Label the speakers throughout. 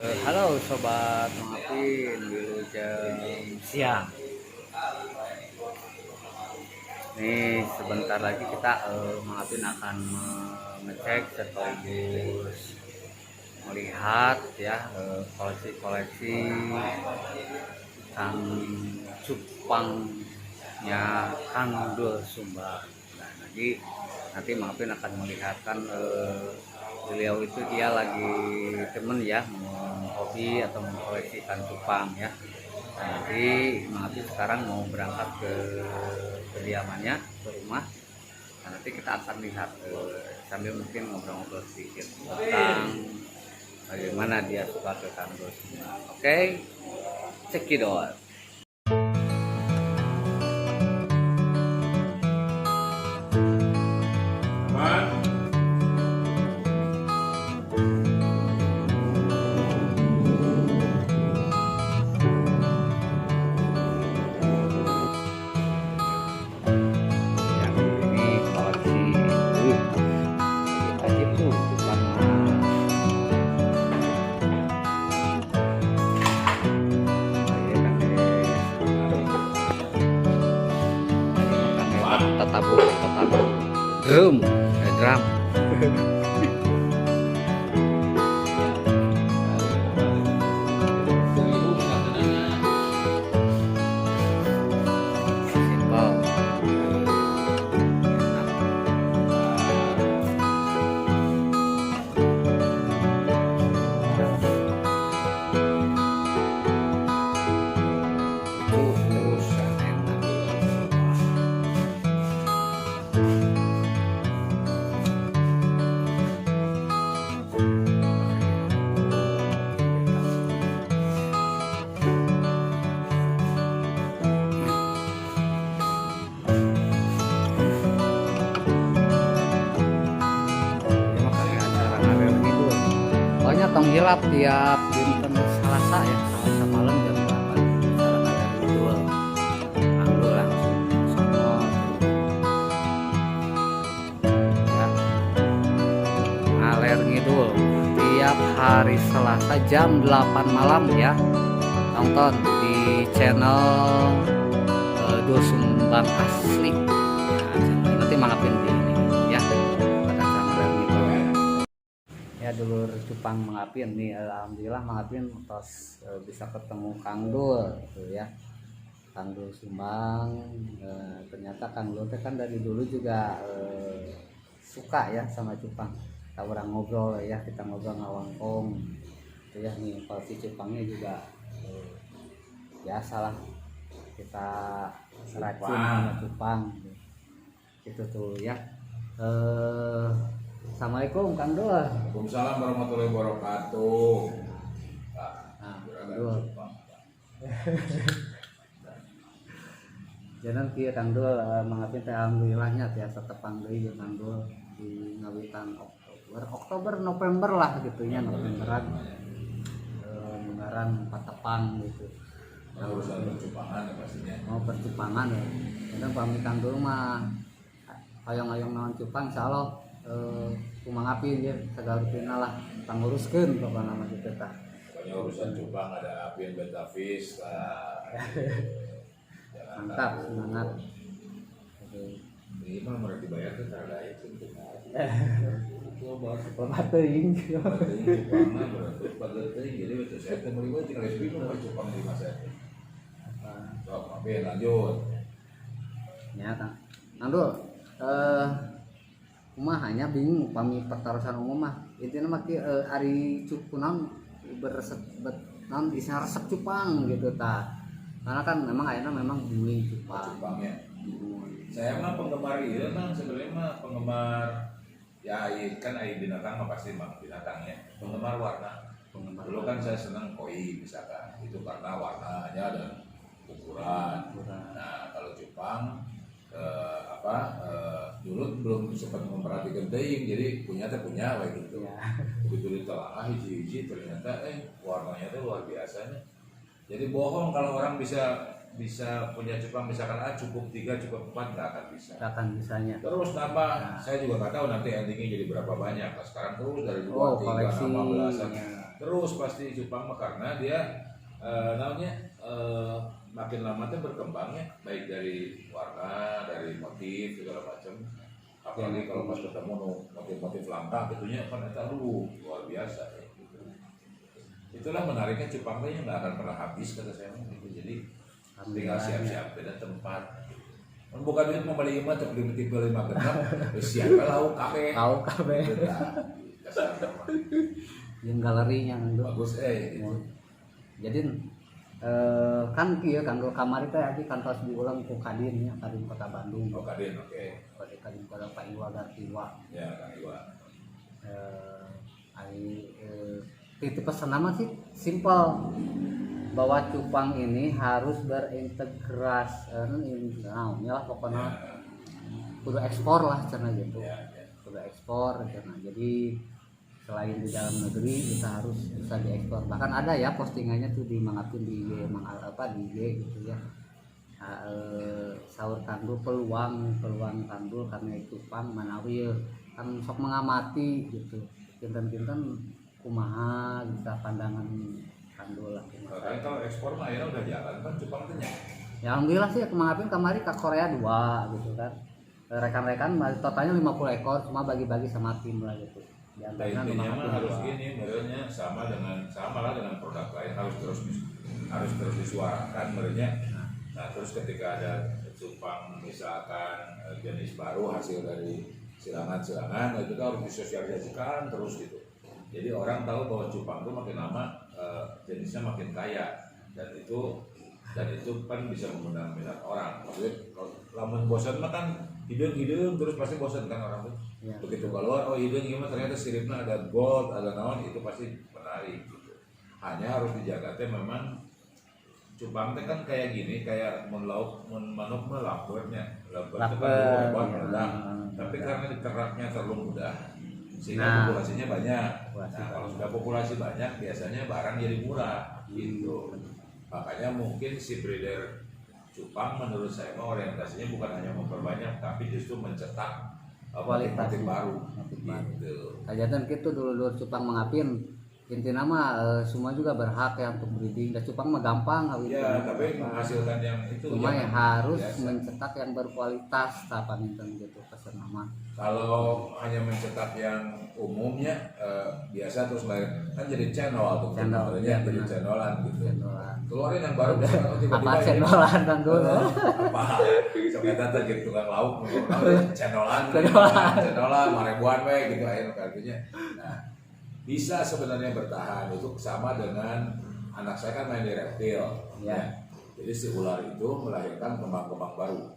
Speaker 1: Halo sobat Mengapin Wilujeng siang. Nih sebentar lagi kita Mengapin akan mengecek sekaligus melihat ya koleksi-koleksi Kang Cupangnya Kang Dul Sumba. Nah, nanti Mengapin akan melihatkan beliau itu dia lagi temen ya hobi atau mengkoleksi ikan cupang ya. Nah, nanti Mengabdi sekarang mau berangkat ke kediamannya ke rumah. Nah, nanti kita akan lihat sambil mungkin ngobrol-ngobrol sedikit tentang bagaimana dia suka ke kandus. Oke, cekidot. Tetapu drum drum tong hilap tiap dinten Selasa ya, Selasa malam jam 8 acara ngidul anggo langsung sono ya, ngaler ngidul tiap hari Selasa jam 8 malam ya, tonton di channel Dul Sumbang Asli ya, nanti Mengapin di ini ya ya dulur Cupang Mengapin nih. Alhamdulillah Mengapin tos bisa ketemu Kang Dul gitu ya, Kang Dul Sumbang. Ternyata Kang Dul kan dari dulu juga suka ya sama cupang. Kita orang ngobrol ya, kita ngobrol ngawangkong gitu ya. Nih koleksi cupangnya juga biasalah kita racun sama cupang gitu tuh ya. Assalamualaikum Kang Dul.
Speaker 2: Waalaikumsalam warahmatullahi wabarakatuh.
Speaker 1: Nah, Kang Dul. Jangan kieu Kang Dul Mengapin teh alhamdulillahnya tiasa tepang deui jeung Kang Dul di ngawitan Oktober November lah gitu nya, Novemberan. Munggaran patepang gitu.
Speaker 2: Nah, urusan percupangan ya pastinya.
Speaker 1: Mau percupangan ya. Kadang pamit Kang Dul mah hayang-hayang naon cupang insyaallah Mengapin ya segala rutina lah panguruskeun pokokna mah gitu tah.
Speaker 2: Pokoknya urusan cupang ada Apien Betavis lah.
Speaker 1: Mantap, semangat.
Speaker 2: Ini mah mereka dibayar ke cara itu.
Speaker 1: Gua bawa sekolah teuing.
Speaker 2: Cupang mah berarti pada teuing jadi betul saya teh meuli tinggal bingung mah cupang di masa itu. Sok, Apien lanjut.
Speaker 1: Ya, Kang Dul. Hanya bingung pami pertarusan umum mah intinya mah ari cukunan beresep non isna resep cupang gitu ta, karena kan memang ayeuna memang booming
Speaker 2: Cupangnya. Saya mah penggemar ieu mah sebenarnya mah penggemar ya kan binatang mah pasti mah binatangnya. Penggemar warna. Dulu kan saya senang koi misalkan, itu karena warnanya dan ukuran. Nah kalau cupang dulu belum sempat memperhatikan teing, jadi punya kayak gitu ya. Begitu ditelaah hiji-hiji ternyata warnanya tuh luar biasanya. Jadi bohong kalau orang bisa punya cupang misalkan cukup 3 cukup 4 nggak akan bisa.
Speaker 1: Nggak akan bisanya.
Speaker 2: Terus nambah, saya juga nggak tahu nanti endingnya jadi berapa banyak. Nah, sekarang terus dari 2, 3, 15 terus pasti cupang mah karena dia namanya makin lama tuh berkembangnya baik dari warna, dari motif segala macam. Apalagi kalau pas ketemu motif-motif langka gitunya kan itu luar biasa ya. Gitu. Itulah menariknya cupang teh nggak akan pernah habis kata saya gitu. Jadi tinggal siap-siap beda tempat. Bukan duit mau beli mah tapi tipe 5 genap, siapa lauk kafe.
Speaker 3: Lauk kafe. Yang galerinya itu
Speaker 2: Bagus gitu.
Speaker 3: Jadi kan kieu kanggo kamari teh abi kantos diulang ku Kadin nya, Kadin Kota Bandung.
Speaker 2: Oh Kadin, oke.
Speaker 3: Kadin Kota Pak Iwa Gartiwa.
Speaker 2: Ya Kang Iwa.
Speaker 3: Itu pesan nama sih simpel, bahwa cupang ini harus berintegrasi lah pokoknya kudu ekspor lah cenah gitu. Kudu ekspor cenah. Jadi selain di dalam negeri kita harus bisa diekspor. Bahkan ada ya postingannya tuh di mangapin di IG, di IG gitu ya. Sahur Kandul peluang Kandul karena cupang Manawi kan sok mengamati gitu. Kinten-kinten kumaha bisa pandangan Kandul lah.
Speaker 2: Kan kalau ekspor mah akhirnya udah jalan kan cupang teh nya.
Speaker 3: Ya alhamdulillah sih kemangapin kemari ke Korea 2 gitu kan. Rekan-rekan totalnya 50 ekor cuma bagi-bagi sama tim lah gitu.
Speaker 2: Intinya mah harus gini, merenya sama lah dengan produk lain harus terus disuarakan merenya. Nah terus ketika ada cupang misalkan jenis baru hasil dari silangan itu kan harus disosialisasikan terus gitu. Jadi orang tahu bahwa cupang itu makin lama jenisnya makin kaya dan itu kan bisa mengundang minat orang. Maksudnya kalau lamun bosan mah kan hidung terus pasti bosan kan orang tuh. Ya. Begitu keluar hidung gimana ternyata siripnya ada gold, ada naon itu pasti menarik gitu. Hanya harus dijaga teh memang cupang teh kan kayak gini, kayak manuk melampurnya. Lampur itu kan hebat meledak. Tapi karena dikeraknya terlalu mudah sehingga populasinya banyak. Nah, kalau sudah populasi banyak biasanya barang jadi murah gitu. Makanya mungkin si breeder cupang menurut saya orientasinya bukan hanya memperbanyak tapi justru mencetak
Speaker 3: kualitas
Speaker 2: baru gitu.
Speaker 3: Kajatan gitu dulu cupang mengapin intinya mah semua juga berhak ya untuk breeding. Dan cupang mah gampang
Speaker 2: ya, tapi menghasilkan yang itu
Speaker 3: cuma ya harus biasa mencetak yang berkualitas apa gitu pesan nama.
Speaker 2: Kalau hanya mencetak yang umumnya biasa terus kan jadi channel tuh
Speaker 3: ya,
Speaker 2: jadi channelan gitu. Keluarin yang baru
Speaker 3: tiba-tiba apa channelan kan dulu
Speaker 2: apa ternyata gitu kan lauk channelan maribuan we gitu akhirnya. Nah bisa sebenarnya bertahan itu sama dengan anak saya kan main di reptil ya. Jadi si ular itu melahirkan kembang-kembang baru.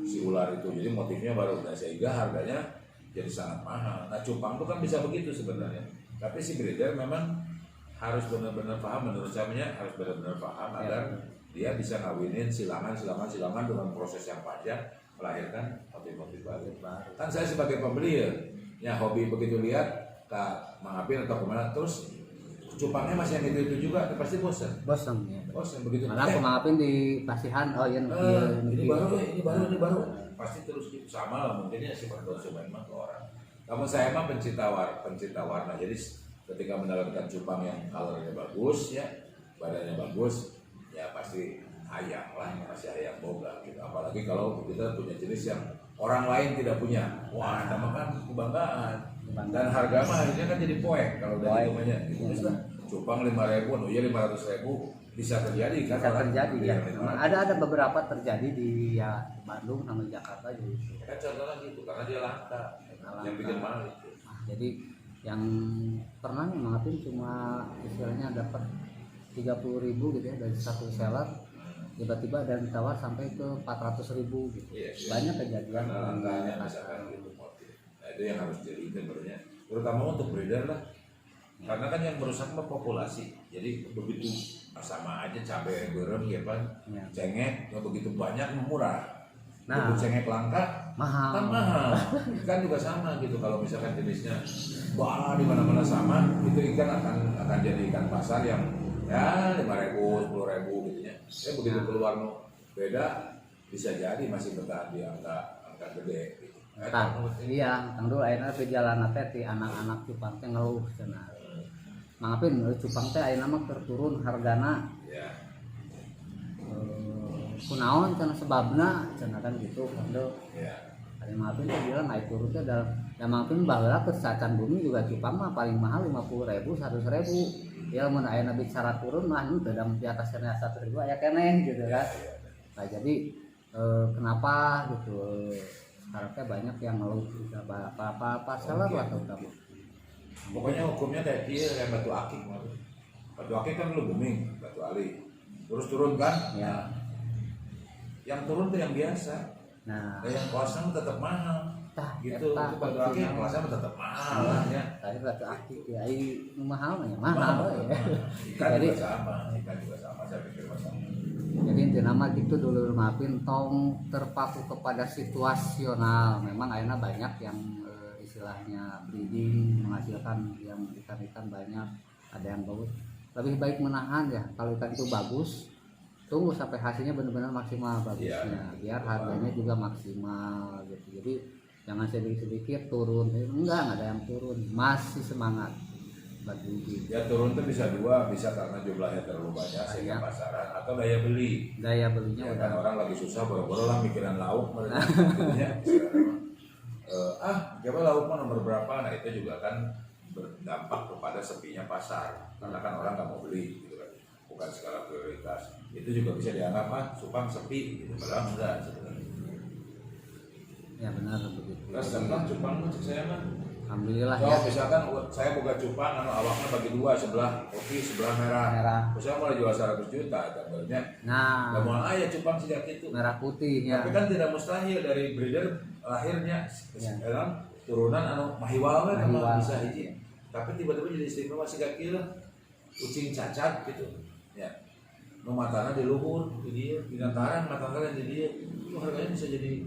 Speaker 2: Si ular itu jadi motifnya baru dan sehingga harganya jadi sangat mahal. Nah cupang itu kan bisa begitu sebenarnya. Tapi si breeder memang harus benar-benar paham, menurut saya harus benar-benar paham agar dia bisa ngawinin silangan dengan proses yang panjang melahirkan motif-motif baru. Kan saya sebagai pembeli ya hobi begitu lihat Kak Mangapin atau kemana terus cupangnya masih yang itu juga pasti bosan ya. Bosan begitu.
Speaker 3: Malah aku Mangapin di Pasihan
Speaker 2: ini baru pasti terus gitu sama lah mungkinnya si konsumen mah ke orang. Namun saya mah pencinta warna jadi ketika mendapatkan cupang yang colornya bagus ya badannya bagus ya pasti hayang boga gitu. Apalagi kalau kita punya jenis yang orang lain tidak punya, wah nama kan kebanggaan. Dan harga mah akhirnya kan jadi poek kalau dari namanya gitu. Cupang 5.000, ya 500.000 bisa terjadi kan?
Speaker 3: Bisa terjadi ya. Ada beberapa terjadi di Bandung sama Jakarta gitu.
Speaker 2: Kan contohnya gitu karena dia langka. Yang bikin mahal itu.
Speaker 3: Jadi yang pernah Mangapin cuma istilahnya dapat 30.000 gitu ya dari satu seller. Tiba-tiba ada yang ditawar sampai ke 400.000 gitu. Banyak kejadian
Speaker 2: langkahnya misalkan gitu. Nah, itu yang harus diingat sebenarnya. Terutama untuk breeder lah. Karena kan yang merusak mah populasi. Jadi begitu sama aja cabai berem ya kan. Cengek begitu banyak murah. Begitu cengek langka mahal. Ikan juga sama gitu. Kalau misalkan jenisnya di mana-mana sama, itu ikan akan jadi ikan pasar yang ya 5.000, 10.000 gitu ya. Begitu keluar beda bisa jadi masih bertahan di angka gede gitu.
Speaker 3: Iya, Kang Dul akhirnya perjalanan teh ti anak-anak cupang teh ngeluh cenah. mangapin cupang teh ayeuna mah turun hargana
Speaker 2: Ya.
Speaker 3: kunaon cenah sebabna cenah kan gitu kando
Speaker 2: Ya.
Speaker 3: hari mangapin teh bilang naik turun teh dalam ya mangapin baheula ke Sacan Bumi juga cupang mah paling mahal 50.000 100.000 ya mun ayeuna bicara turun mah nu dalam di atasnya 100.000 aya keneh gitu kan. Nah jadi kenapa gitu sekarang banyak yang ngeluh apa seller lah terutama.
Speaker 2: Pokoknya hukumnya kayak dia kayak batu akik mah. Batu akik kan lu booming, batu ali. Terus turun kan?
Speaker 3: Ya.
Speaker 2: Yang turun tuh yang biasa.
Speaker 3: Nah,
Speaker 2: Yang kelasnya tetap mahal.
Speaker 3: tah
Speaker 2: Gitu, itu batu akik kelasnya tetap mahal ya.
Speaker 3: Tadi batu akik ya nu mahal mah ya mahal ya.
Speaker 2: Ikan
Speaker 3: Jadi
Speaker 2: juga sama, saya pikir sama.
Speaker 3: jadi intinya mah gitu dulu maafin tong terpaku kepada situasional. Memang akhirnya banyak yang istilahnya breeding menghasilkan yang ikan-ikan banyak, ada yang bagus. Lebih baik menahan ya kalau ikan itu bagus, tunggu sampai hasilnya benar-benar maksimal bagusnya, biar harganya juga maksimal gitu. Jadi jangan sedikit-sedikit turun, enggak ada yang turun, masih semangat bagi
Speaker 2: Ya turun tuh bisa dua, bisa karena jumlahnya terlalu banyak sehingga pasaran atau daya beli.
Speaker 3: daya belinya
Speaker 2: Ya
Speaker 3: udah
Speaker 2: kan orang lagi susah boro-boro lah mikiran lauk mereka gitu ya. Coba lauk mah nomor berapa? Nah itu juga kan berdampak kepada sepinya pasar karena kan orang nggak mau beli gitu kan, bukan skala prioritas. Itu juga bisa dianggap cupang sepi gitu, padahal enggak sebenarnya.
Speaker 3: ya benar begitu.
Speaker 2: Terus tentang cupang cek saya mah.
Speaker 3: Alhamdulillah
Speaker 2: So,
Speaker 3: ya.
Speaker 2: misalkan saya buka cupang, awaknya bagi dua, sebelah putih, sebelah merah. Terus saya mulai jual 100 juta, gambarnya.
Speaker 3: Nah,
Speaker 2: Gak mau ayah cupang sejak itu.
Speaker 3: merah putih ya.
Speaker 2: Tapi kan tidak mustahil dari breeder lahirnya dalam turunan mahiwal kan
Speaker 3: Mahiwal.
Speaker 2: bisa hiji. Tapi tiba-tiba jadi istimewa si kaki lah, kucing cacat gitu. Ya, nu matana di luhur, di dia, binatang matanya di dia, itu harganya bisa jadi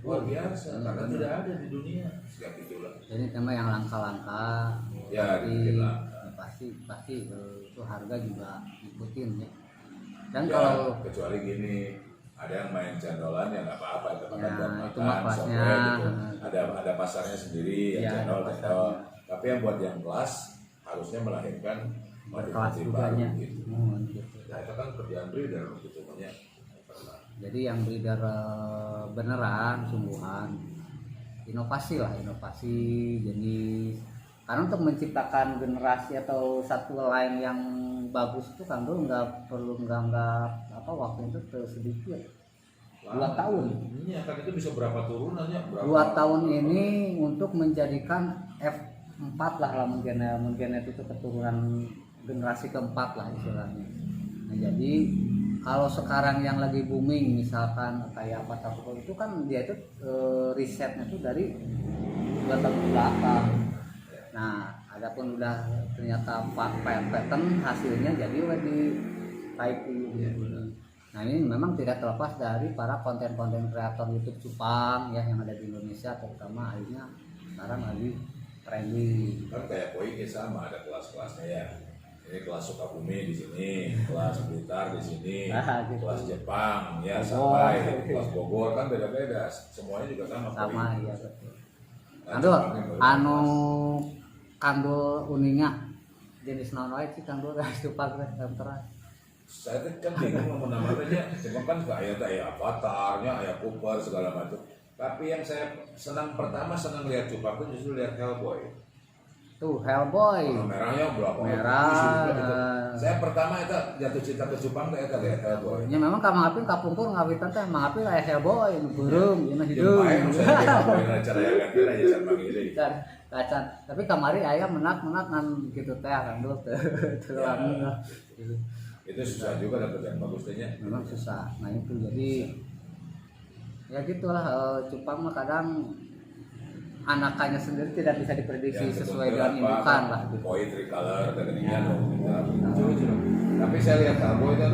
Speaker 2: luar biasa karena tidak ada di dunia sejak itulah.
Speaker 3: Jadi tema yang langka-langka
Speaker 2: Ya,
Speaker 3: pasti itu harga juga ikutin ya. Dan
Speaker 2: ya,
Speaker 3: kalau
Speaker 2: kecuali gini, ada yang main chandolan ya nggak apa-apa itu kan
Speaker 3: Ya,
Speaker 2: buat
Speaker 3: itu
Speaker 2: makan,
Speaker 3: mah kelasnya.
Speaker 2: gitu. Ada pasarnya sendiri
Speaker 3: Ya,
Speaker 2: yang channel
Speaker 3: ada
Speaker 2: channel.
Speaker 3: pasarnya.
Speaker 2: Tapi yang buat yang kelas harusnya melahirkan
Speaker 3: berkelas
Speaker 2: motif
Speaker 3: juga
Speaker 2: baru
Speaker 3: nya.
Speaker 2: gitu.
Speaker 3: Gitu.
Speaker 2: Nah itu kan kerjaan breeder gitu namanya.
Speaker 3: Jadi yang breeder beneran sungguhan inovasi jenis karena untuk menciptakan generasi atau satu lain yang bagus itu kan tuh nggak perlu waktu itu sedikit 2 tahun.
Speaker 2: Iya kan itu bisa berapa turunannya?
Speaker 3: 2 tahun ini untuk menjadikan F4 lah mungkin itu keturunan generasi keempat lah istilahnya. Nah jadi kalau sekarang yang lagi booming misalkan kayak Patapo itu kan dia itu risetnya tuh dari 2 tahun ke belakang. Nah adapun udah ternyata pattern hasilnya jadi udah di type gitu. Nah ini memang tidak terlepas dari para konten-konten kreator YouTube cupang ya yang ada di Indonesia terutama akhirnya sekarang lagi trending.
Speaker 2: Kan kayak koi sama ada kelas-kelasnya ya. Ini kelas Sukabumi di sini, kelas Blitar di sini,
Speaker 3: Gitu.
Speaker 2: kelas Jepang, ya
Speaker 3: Bogor.
Speaker 2: sampai kelas Bogor kan beda-beda. Semuanya juga sama.
Speaker 3: Sama
Speaker 2: koi.
Speaker 3: ya betul.
Speaker 2: Nah,
Speaker 3: Aduh,
Speaker 2: Jepangnya baru
Speaker 3: anu
Speaker 2: kelas.
Speaker 3: kandul uninya jenis naon wae sih kandul cupang teh terang.
Speaker 2: Saya kan bingung mau namanya, cuma kan kayak ada avatarnya, ada Cooper segala macam. Tapi yang saya senang lihat cupang itu justru lihat Hellboy.
Speaker 3: Tuh Hellboy.
Speaker 2: Warna merahnya berapa?
Speaker 3: Merah,
Speaker 2: Gitu. Saya pertama itu jatuh cinta ke cupang tuh eta lihat Hellboy.
Speaker 3: Ya memang kamangapin kapungkur ngawitan teh mangapin aya Hellboy nu beureum ieu
Speaker 2: Jeung
Speaker 3: hidung.
Speaker 2: bae nu saya bikin cara yang ganti aja can manggil.
Speaker 3: Kacan. Tapi kamari aya menak-menak kan gitu teh kandul teh. Wangi lah.
Speaker 2: Itu susah juga dapat yang bagus tehnya.
Speaker 3: Memang susah. Nah itu jadi ya gitulah cupang mah kadang anakannya sendiri tidak bisa diprediksi sesuai dengan indukan lah gitu.
Speaker 2: Koi tricolor kadang-kadang lucu. Tapi saya lihat Hellboy itu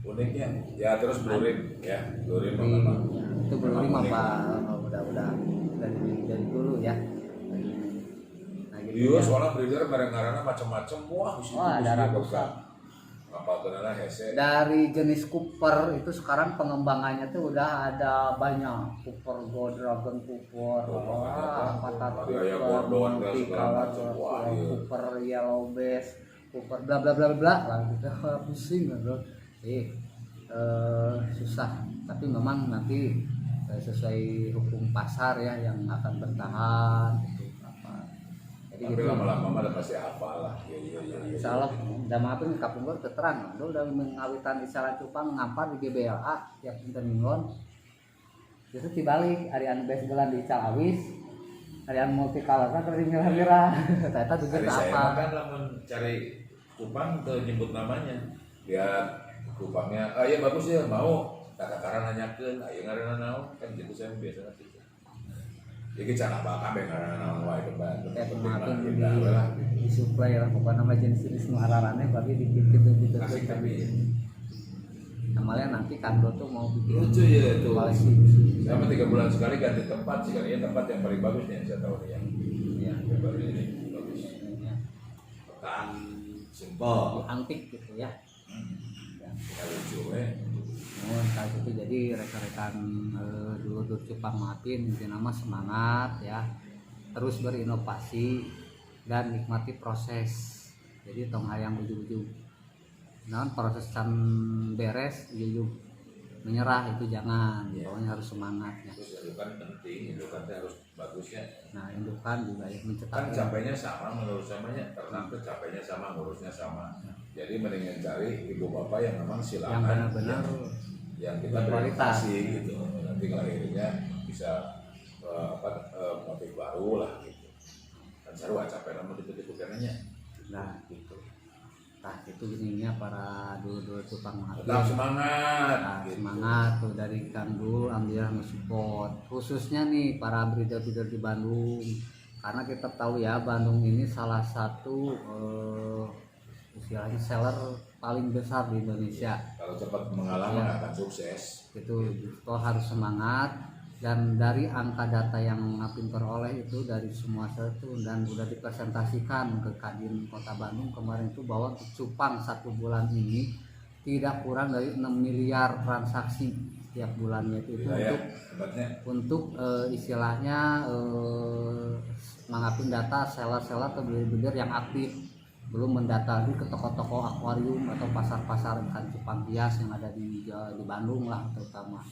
Speaker 2: uniknya. Ya terus Blue Rim ya, Blue Rim memang.
Speaker 3: Itu belum apa udah dari dulu ya. Nah, gitu
Speaker 2: Iya,
Speaker 3: ya.
Speaker 2: soalnya breeder mereka macam-macam. Wah, di situ
Speaker 3: Wah, ada ratusan.
Speaker 2: Apa kenana hese?
Speaker 3: Dari jenis Cooper itu sekarang pengembangannya tuh udah ada banyak Cooper Gold, Dragon Cooper,
Speaker 2: Oh,
Speaker 3: Avatar
Speaker 2: ada Gordon dan segala macam. Wah, iya.
Speaker 3: Cooper Yellow Bass. super bla bla bla bla lah gitu. Pusing kan bro. Susah, tapi memang nanti sesuai hukum pasar ya yang akan bertahan gitu apa. Jadi
Speaker 2: Tapi
Speaker 3: gitu.
Speaker 2: lama-lama mah pasti hafal lah. Iya.
Speaker 3: Insya Allah, udah maafin kapung gue keterang, lo udah mengawitan istilah cupang ngampar di GBLA tiap pinter mingguan. Itu dibalik, hari anu bes bulan di Calawis, hari anu multicolor kan dari mirah-mirah. Ternyata tujuh
Speaker 2: Hari saya
Speaker 3: apa?
Speaker 2: mah kan lamun cari cupang tuh nyebut namanya. Lihat cupangnya, ya bagus ya mau. Kakak-kakak nanyakeun, aya ngaranna naon? Kan gitu saya biasa gitu. Jadi cara bakal ngaranna naon wae debat.
Speaker 3: Kayak kemarin di supply lah, pokoknya nama jenis-jenis nuararannya bagi dikit gitu.
Speaker 2: Asik tapi
Speaker 3: Namanya nanti Kando tuh mau bikin
Speaker 2: lucu ya itu.
Speaker 3: koleksi.
Speaker 2: Sama 3 bulan sekali ganti tempat sih, kayaknya tempat yang paling bagus nih yang saya tahu nih yang
Speaker 3: Ya,
Speaker 2: baru ini bagus. Pekan simpel.
Speaker 3: antik gitu ya.
Speaker 2: Ya lucu
Speaker 3: Saat itu jadi rekan-rekan dulu Cupang Maafin intinya nama semangat ya, terus berinovasi dan nikmati proses. Jadi tong hayang ujug-ujug non proses can beres ujug menyerah itu jangan, pokoknya harus semangat ya.
Speaker 2: Terus indukan penting, indukan harus bagus ya.
Speaker 3: Nah indukan juga ya
Speaker 2: Kan
Speaker 3: mencetak
Speaker 2: capainya sama menurut saya, ternak tuh capainya sama, ngurusnya sama. Jadi mendingan cari ibu bapak yang memang silakan
Speaker 3: yang benar-benar
Speaker 2: yang kita
Speaker 3: berkualitas
Speaker 2: gitu. Nanti akhirnya bisa motif baru lah gitu. Kan seru capek lama tipe-tipe karenanya.
Speaker 3: nah gitu. Nah itu gininya para dulu Cupang Maafin.
Speaker 2: Tetap semangat.
Speaker 3: Nah,
Speaker 2: Gitu.
Speaker 3: semangat tuh dari Kang Dul, alhamdulillah support khususnya nih para breeder-breeder di Bandung, karena kita tahu ya Bandung ini salah satu istilahnya seller paling besar di Indonesia.
Speaker 2: Kalau cepat mengalah
Speaker 3: Ya.
Speaker 2: akan sukses.
Speaker 3: Itu harus semangat, dan dari angka data yang Ngapin peroleh itu dari semua satu dan sudah dipresentasikan ke Kadin Kota Bandung kemarin itu bahwa cupang 1 bulan ini tidak kurang dari 6 miliar transaksi setiap bulannya itu
Speaker 2: Ya,
Speaker 3: untuk istilahnya mengapin data seller-seller atau breeder yang aktif, belum mendata ke toko-toko akuarium atau pasar-pasar ikan cupang hias yang ada di Bandung lah terutama.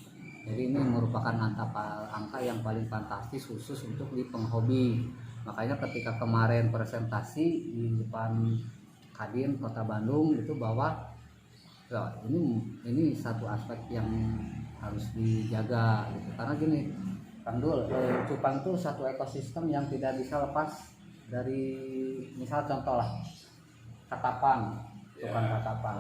Speaker 3: Jadi ini merupakan angka yang paling fantastis khusus untuk di penghobi. Makanya ketika kemarin presentasi di depan Kadin Kota Bandung itu bahwa ya, ini satu aspek yang harus dijaga gitu. Karena gini, Kang Dul, cupang itu satu ekosistem yang tidak bisa lepas dari, misal contoh lah ketapang, cupang ketapang.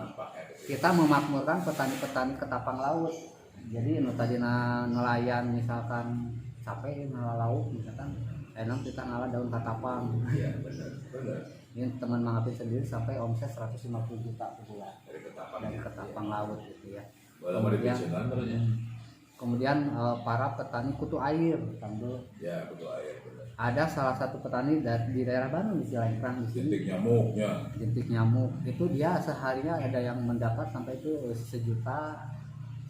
Speaker 3: Kita memakmurkan petani-petani ketapang laut. Jadi tadi nelayan misalkan capek ngalah lauk misalkan enak kita ngalah daun ketapang.
Speaker 2: Iya benar.
Speaker 3: Ini teman Mangapin sendiri sampai omset 150 juta per bulan dari
Speaker 2: Dari
Speaker 3: ketapang laut gitu ya. Kemudian para petani kutu air, Kang Dul.
Speaker 2: Ya kutu air. Benar.
Speaker 3: Ada salah satu petani di daerah Bandung di Cilengkrang di sini. Jentik nyamuk itu dia seharinya ada yang mendapat sampai itu 1 juta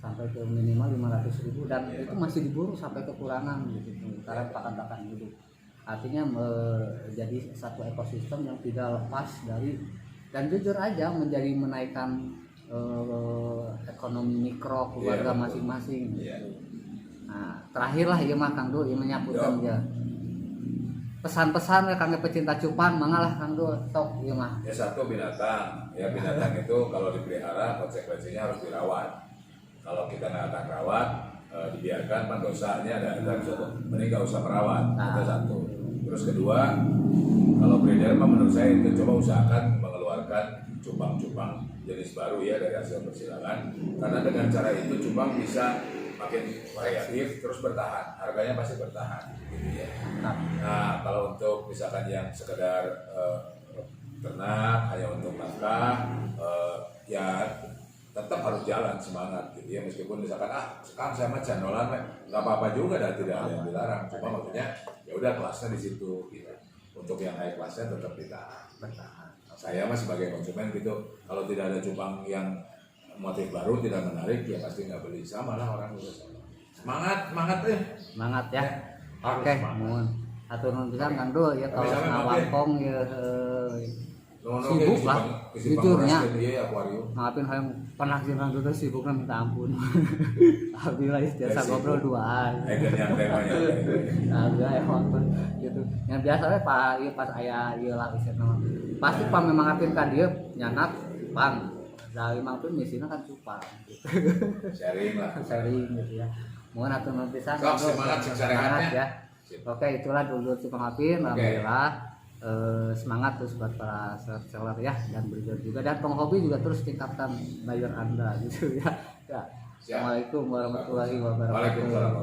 Speaker 3: sampai ke minimal 500.000 dan itu masih diburu sampai kekurangan gitu sekarang pakan-pakan hidup. Artinya jadi satu ekosistem yang tidak lepas dari, dan jujur aja menjadi menaikkan ekonomi mikro keluarga masing-masing gitu. Nah terakhirlah ya mah Kang Dul yang menyapukan ya pesan-pesan ya Kang pecinta cupang mangalah Kang Dul sok ya mah.
Speaker 2: Ya satu binatang, ya binatang itu kalau dipelihara konsekuensinya harus dirawat. Kalau kita nggak akan rawat, dibiarkan kan dosanya ada mending nggak usah merawat. Itu satu. Terus kedua, kalau breeder menurut saya itu coba usahakan mengeluarkan cupang-cupang jenis baru ya dari hasil persilangan, karena dengan cara itu cupang bisa makin variatif terus bertahan, harganya pasti bertahan gitu ya. Nah kalau untuk misalkan yang sekedar ternak hanya untuk nafkah, ya tetap harus jalan semangat gitu ya, meskipun misalkan sekarang saya mah channel nggak apa-apa juga dan tidak ada yang dilarang, cuma maksudnya ya udah kelasnya di situ gitu. Untuk yang naik kelasnya tetap bertahan. Saya mah sebagai konsumen gitu, kalau tidak ada cupang yang motif baru tidak menarik ya pasti nggak beli, sama lah orang juga sama. Semangat
Speaker 3: ya. Oke, mohon atur nuhun pisan Kang Dul ya kalau ngawangkong ya Sibuk lah, jujurnya.
Speaker 2: Iya, akuarium.
Speaker 3: Maafin yang pernah jenang dulu sibuknya minta ampun. Alhamdulillah biasa
Speaker 2: Ya,
Speaker 3: ngobrol
Speaker 2: sibuk.
Speaker 3: duaan.
Speaker 2: Yang temanya.
Speaker 3: Agak emang tuh gitu. Yang biasanya pas ayah ieu lah isina pasti pam memang apin ka dieu nyanap pang. Dari mang pun misina kan cupang gitu.
Speaker 2: Sharing lah.
Speaker 3: Sering gitu ya. Mohon atuh nuhun pisan.
Speaker 2: Sok, semangat, semangat
Speaker 3: ya. Oke, itulah dulu Cupang Apin. Alhamdulillah. Semangat terus buat para seller ya dan berjuang juga dan penghobi juga terus tingkatkan buyer Anda gitu ya. Ya.
Speaker 2: Siap.
Speaker 3: Assalamualaikum warahmatullahi wabarakatuh.
Speaker 2: Waalaikumsalam.